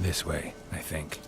This way, I think.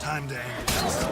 Time to end this.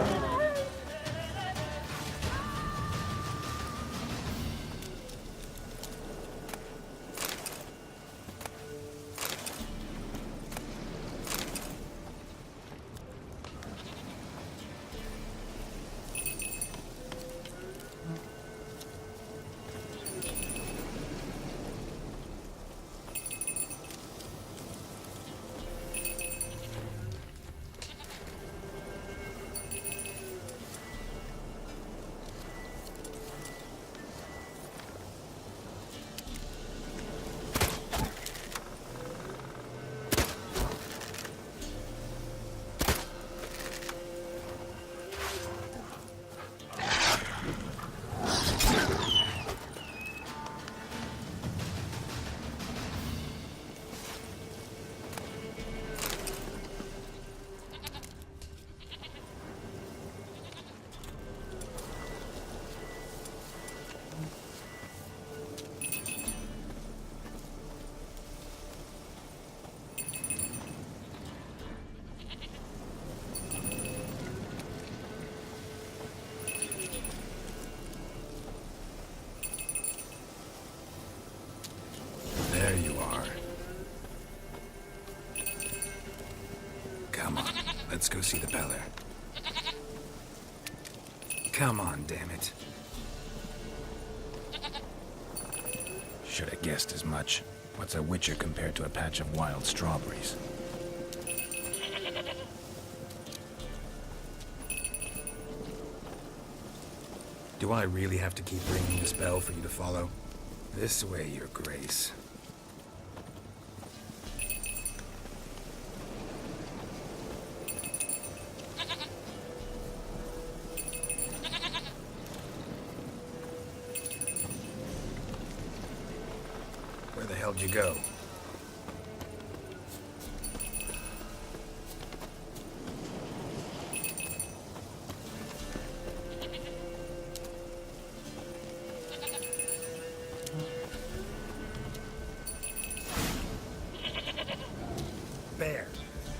There you are. Come on, let's go see the Peller. Come on, damn it. Should have guessed as much. What's a witcher compared to a patch of wild strawberries? Do I really have to keep ringing the spell for you to follow? This way, Your Grace. Where the hell did you go?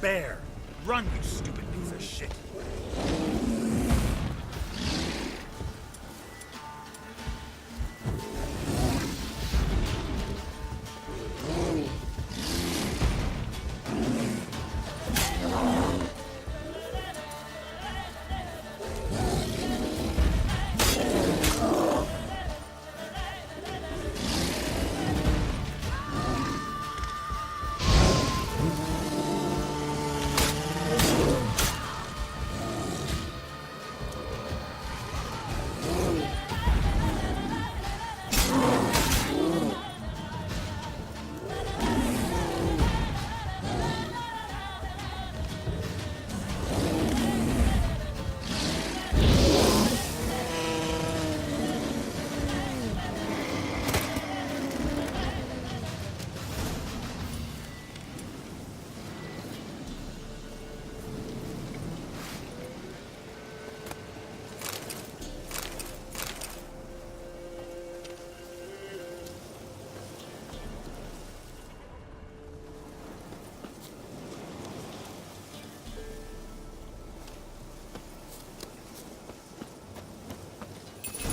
Bear! Run, you stupid piece of shit!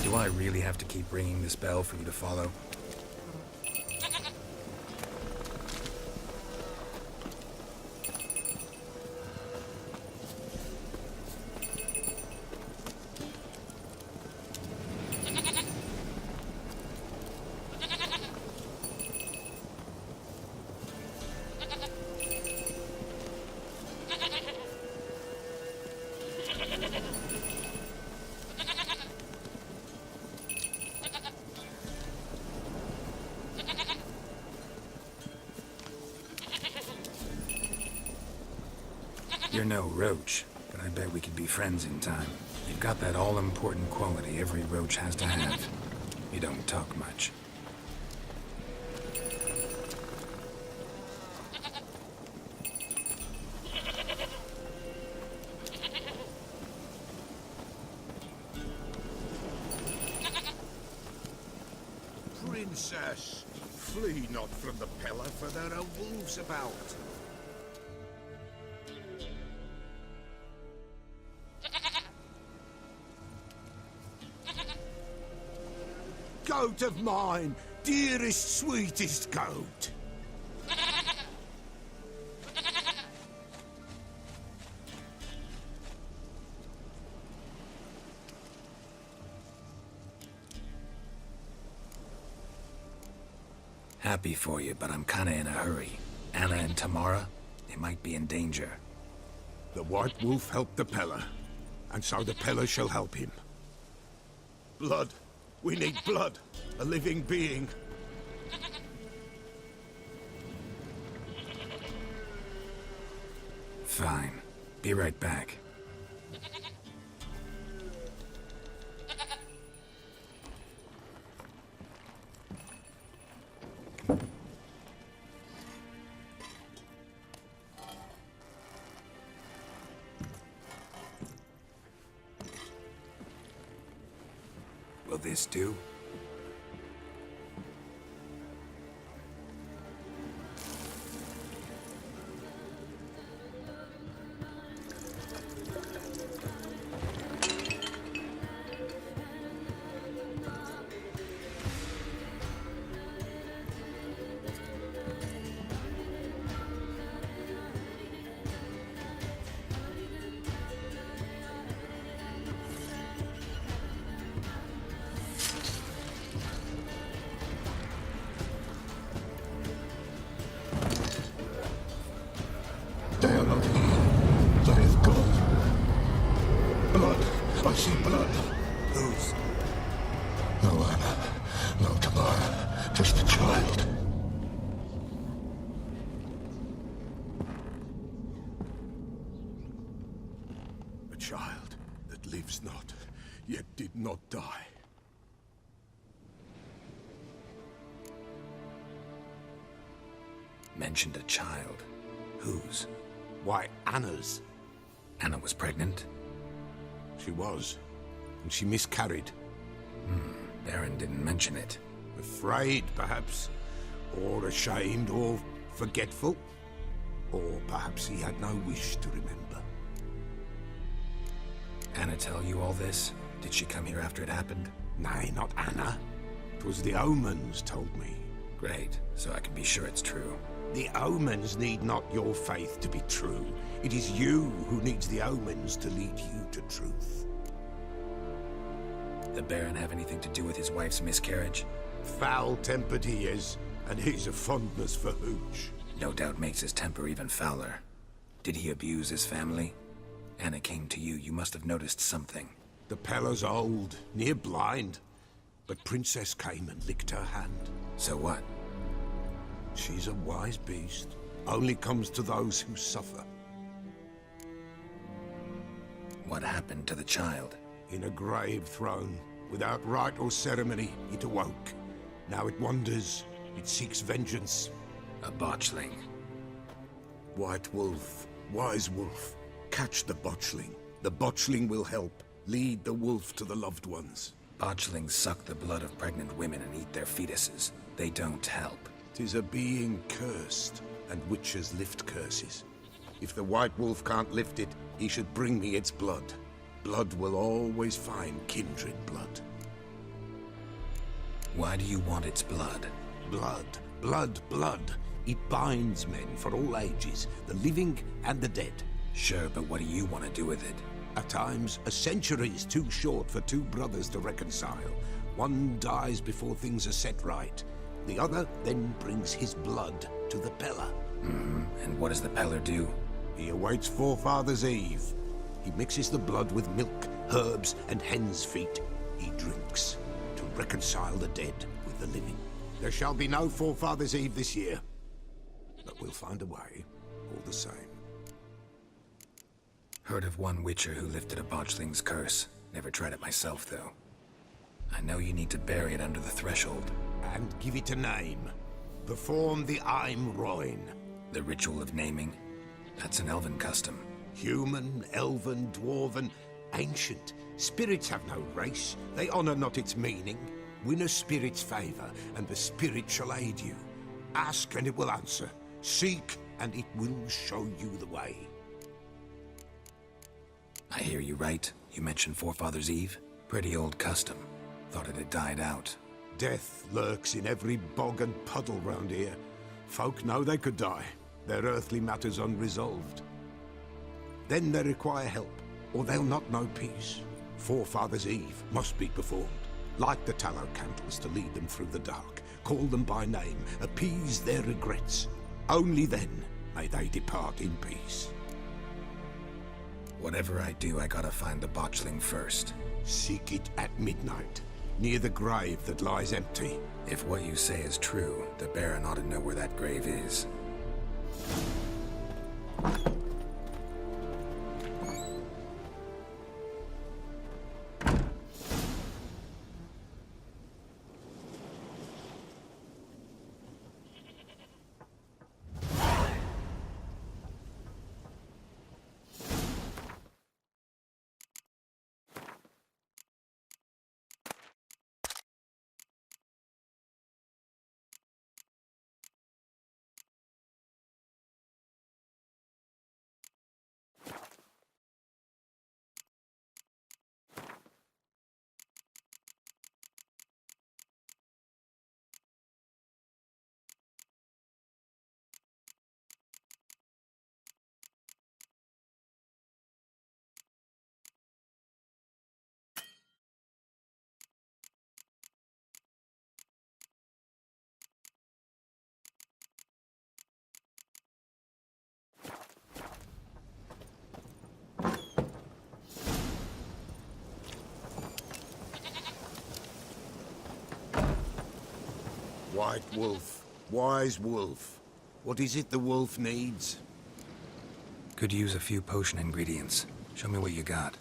Do I really have to keep ringing this bell for you to follow? You're no roach, but I bet we could be friends in time. You've got that all-important quality every roach has to have. You don't talk much. Princess, flee not from the pillar, for there are wolves about. Goat of mine, dearest, sweetest goat. Happy for you, but I'm kinda in a hurry. Anna and Tamara, they might be in danger. The White Wolf helped the Peller, and so the Peller shall help him. Blood. We need blood. A living being. Fine. Be right back. Will this do? Geralt, there is blood. Blood. I see blood. Whose? No Anna, no Tamara, just a child. A child that lives not, yet did not die. Mentioned a child. Whose? Why, Anna's. Anna was pregnant? She was, and she miscarried. Baron didn't mention it. Afraid, perhaps, or ashamed, or forgetful. Or perhaps he had no wish to remember. Anna tell you all this? Did she come here after it happened? Nay, not Anna. 'Twas the omens told me. Great, so I can be sure it's true. The omens need not your faith to be true. It is you who needs the omens to lead you to truth. The Baron have anything to do with his wife's miscarriage? Foul-tempered he is, and he's a fondness for hooch. No doubt makes his temper even fouler. Did he abuse his family? Anna came to you, you must have noticed something. The Peller's old, near blind, but Princess came and licked her hand. So what? She's a wise beast. Only comes to those who suffer. What happened to the child? In a grave thrown, without rite or ceremony, it awoke. Now it wanders, it seeks vengeance. A botchling. White Wolf, wise wolf, catch the botchling. The botchling will help, lead the wolf to the loved ones. Botchlings suck the blood of pregnant women and eat their fetuses. They don't help. 'Tis a being cursed, and witches lift curses. If the White Wolf can't lift it, he should bring me its blood. Blood will always find kindred blood. Why do you want its blood? Blood, blood, blood. It binds men for all ages, the living and the dead. Sure, but what do you want to do with it? At times, a century is too short for two brothers to reconcile. One dies before things are set right. The other then brings his blood to the Peller. And what does the Peller do? He awaits Forefather's Eve. He mixes the blood with milk, herbs, and hen's feet. He drinks to reconcile the dead with the living. There shall be no Forefather's Eve this year. But we'll find a way, all the same. Heard of one witcher who lifted a botchling's curse. Never tried it myself, though. I know you need to bury it under the threshold. And give it a name. Perform the Aim Roin. The ritual of naming? That's an elven custom. Human, elven, dwarven, ancient. Spirits have no race. They honor not its meaning. Win a spirit's favor, and the spirit shall aid you. Ask, and it will answer. Seek, and it will show you the way. I hear you right. You mentioned Forefathers' Eve? Pretty old custom. Thought it had died out. Death lurks in every bog and puddle round here. Folk know they could die, their earthly matters unresolved. Then they require help, or they'll not know peace. Forefathers' Eve must be performed. Light the tallow candles to lead them through the dark. Call them by name, appease their regrets. Only then may they depart in peace. Whatever I do, I gotta find the botchling first. Seek it at midnight, near the grave that lies empty. If what you say is true, the Baron ought to know where that grave is. White wolf, wise wolf. What is it the wolf needs? Could use a few potion ingredients. Show me what you got.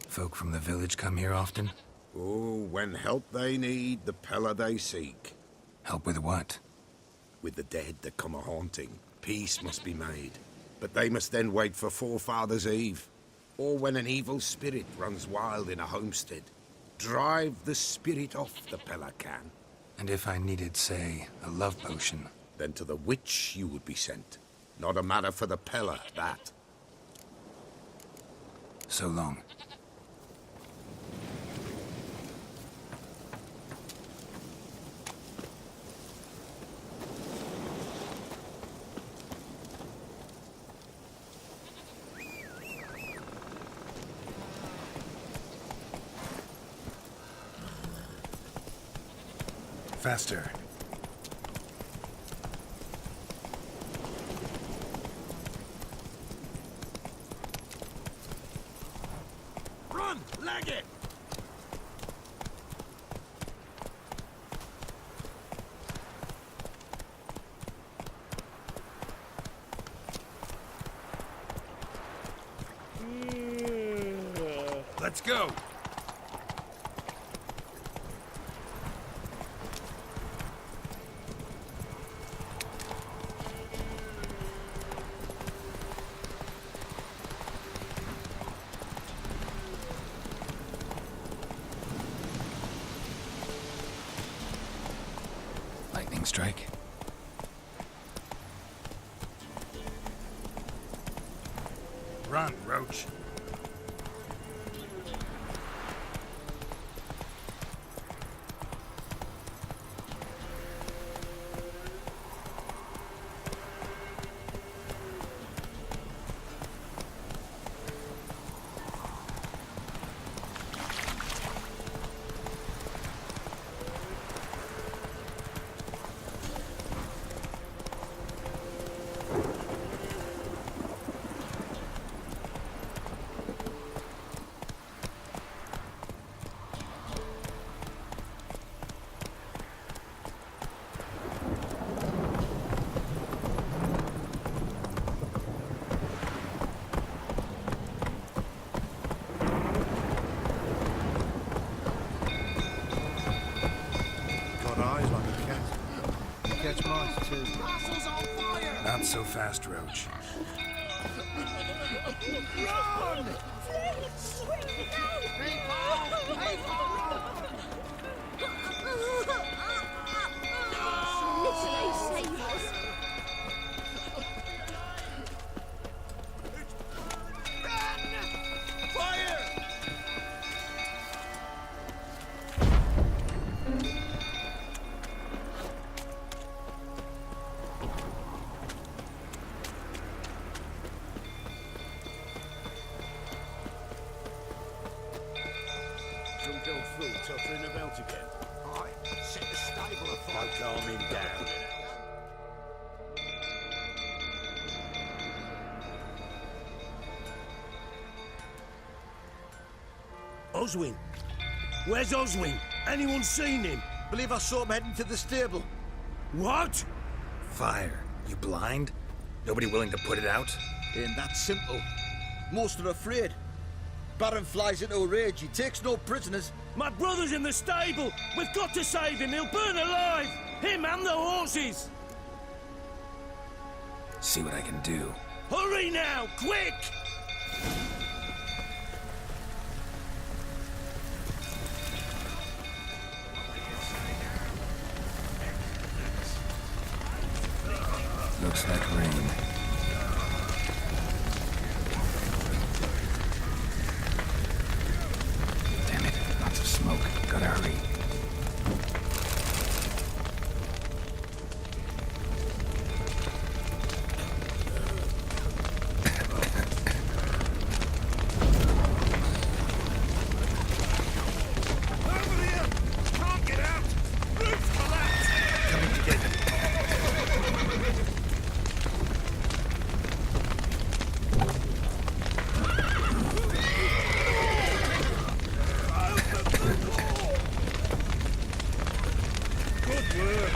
Folk from the village come here often? Oh, when help they need, the Pella they seek. Help with what? With the dead that come a-haunting, peace must be made. But they must then wait for Forefathers' Eve. Or when an evil spirit runs wild in a homestead. Drive the spirit off, the Pella can. And if I needed, say, a love potion? Then to the witch you would be sent. Not a matter for the Pella, that. So long. Faster. Run! Leg it! Let's go. Lightning strike. Run, Roach. Eyes like a cat. You catch mice too. Castle's on fire! Not so fast, Roach. Run! Literally save us. Fire! Drunk old fool tottering about again. I set the stable afire. Don't calm him down. Oswin? Where's Oswin? Anyone seen him? Believe I saw him heading to the stable. What? Fire. You blind? Nobody willing to put it out? Ain't that simple. Most are afraid. Baron flies into a rage. He takes no prisoners. My brother's in the stable! We've got to save him! He'll burn alive! Him and the horses! See what I can do. Hurry now! Quick! Looks like rain. Damn it, lots of smoke. Gotta hurry. Over here! Can't get out! Roof's collapsed! Coming to get them. Good work!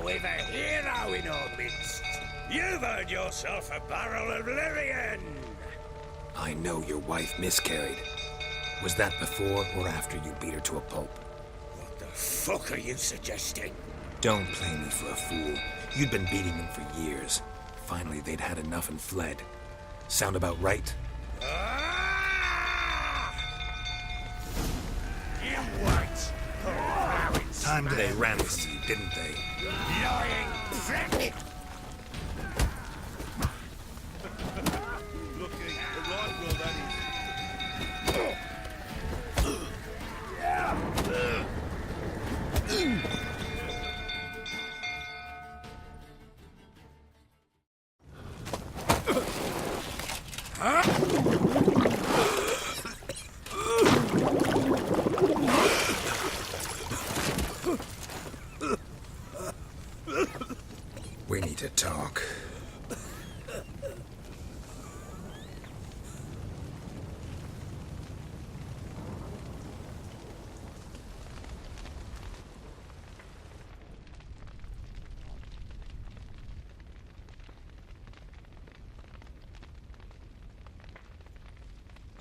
We've a hero in our midst! You've earned yourself a barrel of Lyrian! I know your wife miscarried. Was that before or after you beat her to a pulp? What the fuck are you suggesting? Don't play me for a fool. You'd been beating them for years. Finally, they'd had enough and fled. Sound about right? Ah! You weren't! Time they ran from you, didn't they? Lying prick! Looking the right world, that is.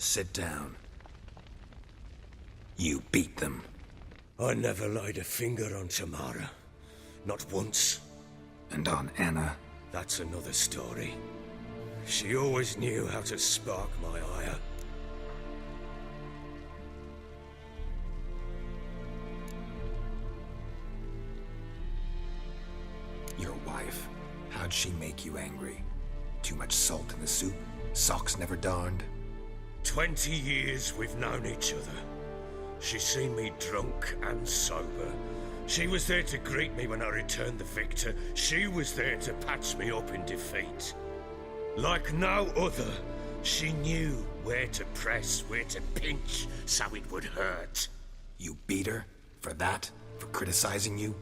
Sit down. You beat them. I never laid a finger on Tamara. Not once. And on Anna? That's another story. She always knew how to spark my ire. Your wife. How'd she make you angry? Too much salt in the soup? Socks never darned? 20 years we've known each other. She's seen me drunk and sober. She was there to greet me when I returned the victor. She was there to patch me up in defeat. Like no other, she knew where to press, where to pinch, so it would hurt. You beat her? For that? For criticizing you?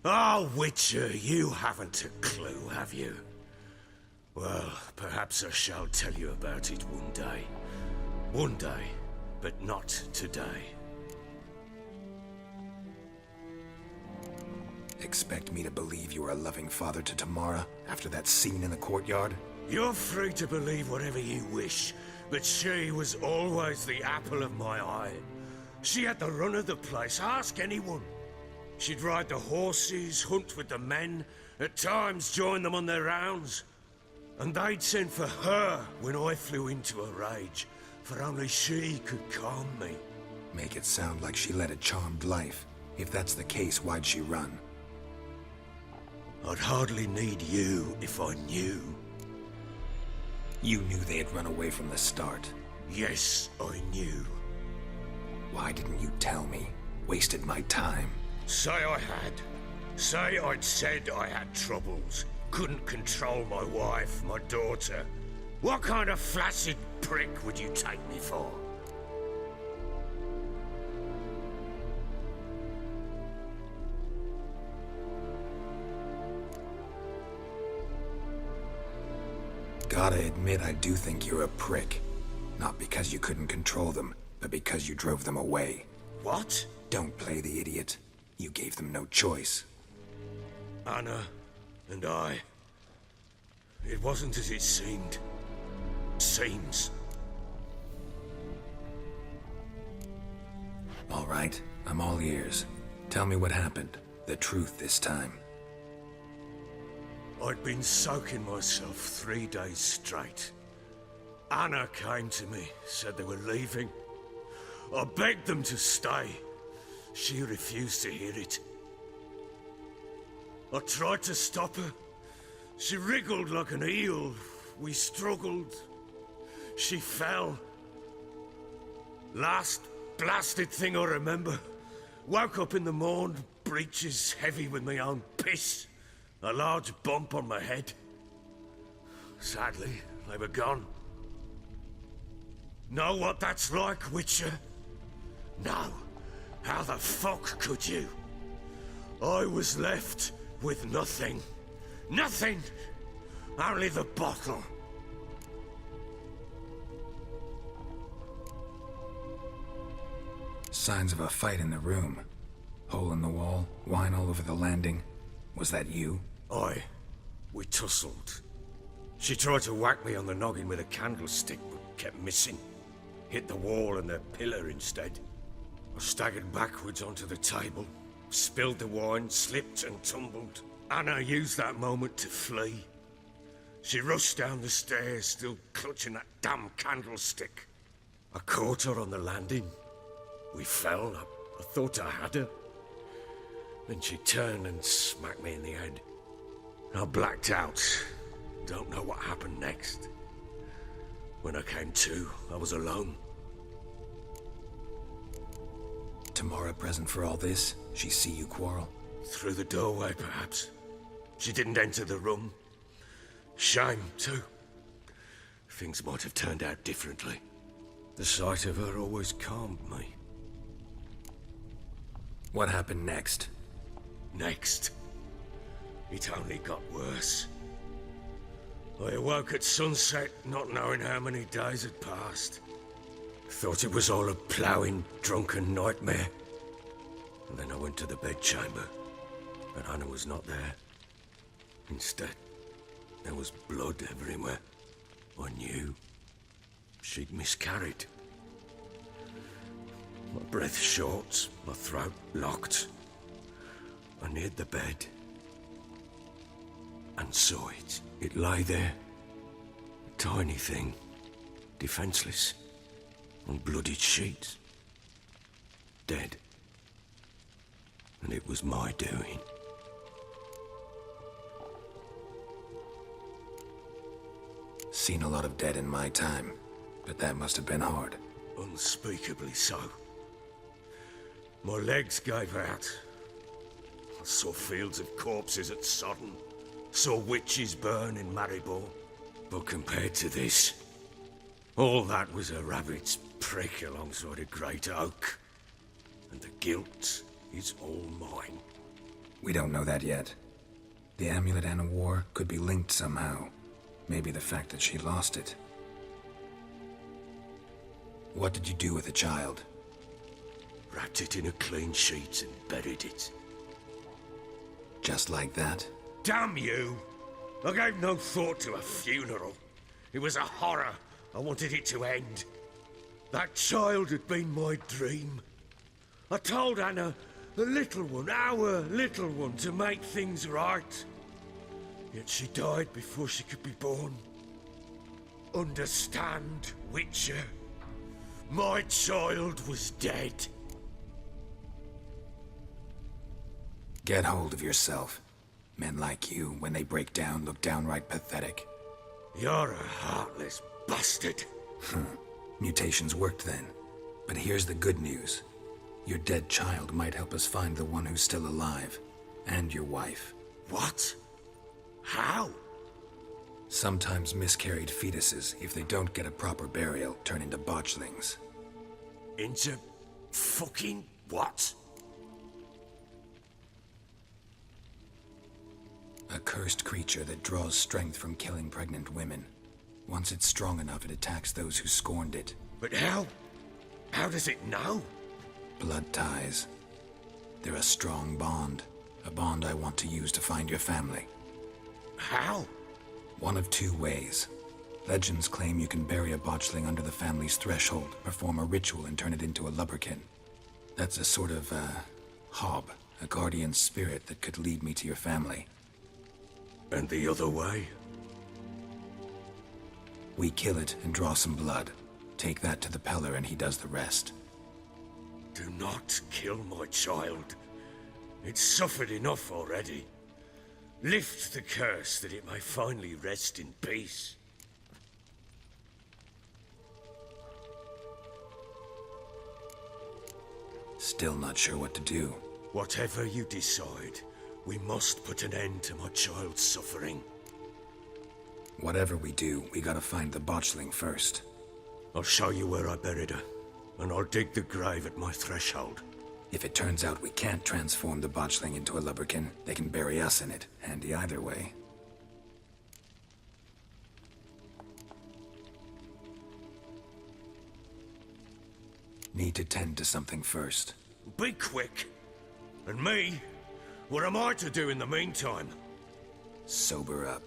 Oh, Witcher, you haven't a clue, have you? Well, perhaps I shall tell you about it one day. One day, but not today. Expect me to believe you were a loving father to Tamara after that scene in the courtyard? You're free to believe whatever you wish, but she was always the apple of my eye. She had the run of the place, ask anyone. She'd ride the horses, hunt with the men, at times join them on their rounds. And they'd send for her when I flew into a rage, for only she could calm me. Make it sound like she led a charmed life. If that's the case, why'd she run? I'd hardly need you if I knew. You knew they had run away from the start. Yes, I knew. Why didn't you tell me? Wasted my time. Say I had. Say I'd said I had troubles. Couldn't control my wife, my daughter. What kind of flaccid prick would you take me for? Gotta admit, I do think you're a prick. Not because you couldn't control them, but because you drove them away. What? Don't play the idiot. You gave them no choice. Anna and I. It wasn't as it seemed. Seems. All right, I'm all ears. Tell me what happened. The truth this time. I'd been soaking myself 3 days straight. Anna came to me, said they were leaving. I begged them to stay. She refused to hear it. I tried to stop her. She wriggled like an eel. We struggled. She fell. Last blasted thing I remember. Woke up in the morn, breeches heavy with my own piss. A large bump on my head. Sadly, they were gone. Know what that's like, Witcher? No. How the fuck could you? I was left with nothing. Nothing! Only the bottle. Signs of a fight in the room. Hole in the wall, wine all over the landing. Was that you? Aye. We tussled. She tried to whack me on the noggin with a candlestick, but kept missing. Hit the wall and the pillar instead. I staggered backwards onto the table, spilled the wine, slipped and tumbled. Anna used that moment to flee. She rushed down the stairs, still clutching that damn candlestick. I caught her on the landing. We fell. I thought I had her. Then she turned and smacked me in the head. I blacked out. Don't know what happened next. When I came to, I was alone. Tamara present for all this? She see you quarrel? Through the doorway, perhaps. She didn't enter the room. Shame, too. Things might have turned out differently. The sight of her always calmed me. What happened next? Next, it only got worse. I awoke at sunset, not knowing how many days had passed. Thought it was all a ploughing, drunken nightmare. And then I went to the bedchamber, but Anna was not there. Instead, there was blood everywhere. I knew. she'd miscarried. My breath short, my throat locked. I neared the bed and saw it. It lay there, a tiny thing, defenseless, on bloodied sheets, dead. And it was my doing. Seen a lot of dead in my time, but that must have been hard. Unspeakably so. My legs gave out. I saw fields of corpses at Sodden. Saw witches burn in Maribor. But compared to this, all that was a rabbit's prick alongside a great oak. And the guilt is all mine. We don't know that yet. The amulet and a war could be linked somehow. Maybe the fact that she lost it. What did you do with the child? Wrapped it in a clean sheet and buried it. Just like that? Damn you! I gave no thought to a funeral. It was a horror. I wanted it to end. That child had been my dream. I told Anna, the little one, our little one, to make things right. Yet she died before she could be born. Understand, Witcher? My child was dead. Get hold of yourself. Men like you, when they break down, look downright pathetic. You're a heartless bastard. Mutations worked then. But here's the good news. Your dead child might help us find the one who's still alive. And your wife. What? How? Sometimes miscarried fetuses, if they don't get a proper burial, turn into botchlings. Into fucking what? A cursed creature that draws strength from killing pregnant women. Once it's strong enough, it attacks those who scorned it. But how? How does it know? Blood ties. They're a strong bond. A bond I want to use to find your family. How? One of two ways. Legends claim you can bury a botchling under the family's threshold, perform a ritual, and turn it into a lubberkin. That's a sort of, hob, a guardian spirit that could lead me to your family. And the other way? We kill it and draw some blood. Take that to the Peller and he does the rest. Do not kill my child. It's suffered enough already. Lift the curse that it may finally rest in peace. Still not sure what to do. Whatever you decide, we must put an end to my child's suffering. Whatever we do, we gotta find the botchling first. I'll show you where I buried her, and I'll dig the grave at my threshold. If it turns out we can't transform the botchling into a lubberkin, they can bury us in it. Handy either way. Need to tend to something first. Be quick. And me? What am I to do in the meantime? Sober up.